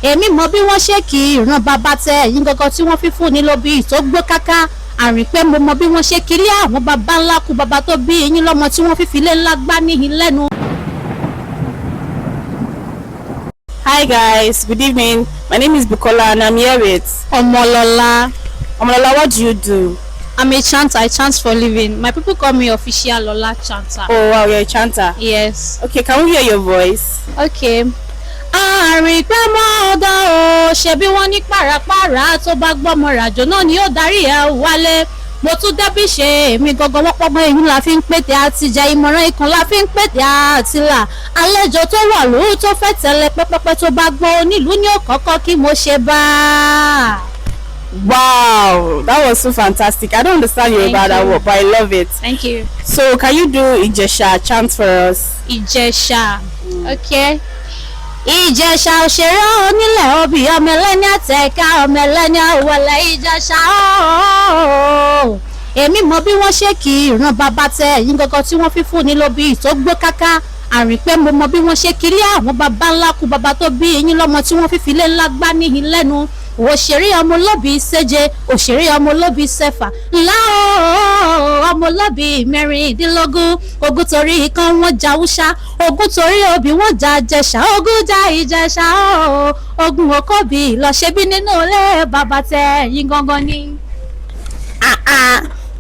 èmi mọ bí wọ́n ṣe kì í ìran bàbá tẹ ẹ̀yìn gangan tí wọ́n fi fún ni lóbi tó gbó káká Àrìnpé mo mọ bí wọ́n ṣe kiri àwọn bàbá ńlá kú bàbá tó bí yín lọ́mọ tí wọ́n fi filé ńlá gbá níhìn lẹ́nu. Hi guys, good evening. My name is Bukola and I'm here with Omolola. Omolola, what do you do? I'm a chanter. I chant for living. My people call me official Lola chanter. Oh wow, you're a chanter. Yes. Okay, can we hear your voice? Okay. Àrìnpé mọ́ ọ̀dọ́ o ṣe bí wọ́n ní pàràpàrà tó bá gbọ́mọ ràjò náà ni ó darí ẹ̀ wálé mo tún débí ṣe èmi gangan wọ́n pọ́nmọ́ èyí la fi ń pètè àtijọ́ ìmọ̀ràn ikùn la fi ń pètè àtìlà àlejò tó wà lóhùn tó fẹ́ tẹ̀lé pẹ́pẹ́pẹ́ tó bá gbọ́ onílùú ní òkọ́kọ́ kí mo ṣe bá. Wow, that was so fantastic. I don't understand you about that word, but I love it. Thank you. So can you do ijesha chant for us? Ijesha. Okay. Ìjẹ̀ṣà òṣèré onílẹ̀ obì ọmọ ẹlẹ́ni àtẹ̀ká ọmọ ẹlẹ́ni àwọ̀lẹ̀ Ìjẹ̀ṣà ooo. Èmi mọ bí wọ́n ṣe kì í ìran bàbá tẹ ẹ̀yìn gangan tí wọ́n fi fún ni lóbi tó gbó káká Àrìnpé mo mọ bí wọ́n ṣe kiri àwọn bàbá ńlá kú bàbá tó bí yín lọ́mọ tí wọ́n fi filé ńlá gbá níhìn lẹ́nu. Òṣèré ọmọ olóbì séje òṣèré ọmọ olóbì sẹ́fà ńlá ọmọ olóbì mẹ́rìndínlógún ogún torí ikán wọn ja Hausa ogún torí obì wọn ja Ìjẹ̀ṣà ogún ja Ìjẹ̀ṣà ogún okòbí lọ ṣe bí nínú ilé bàbá tẹ ẹ̀yìn gangan ni.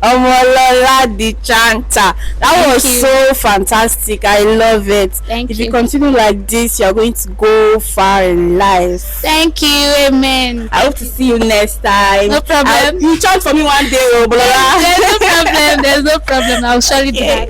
Omolola the chanter. That was so fantastic. I love it. Thank if you. you continue like this, you're going to go far in life. Thank you, amen. I hope to see you next time. No problem. You chant for me one day, Omolola. There's no problem. I'll surely do that.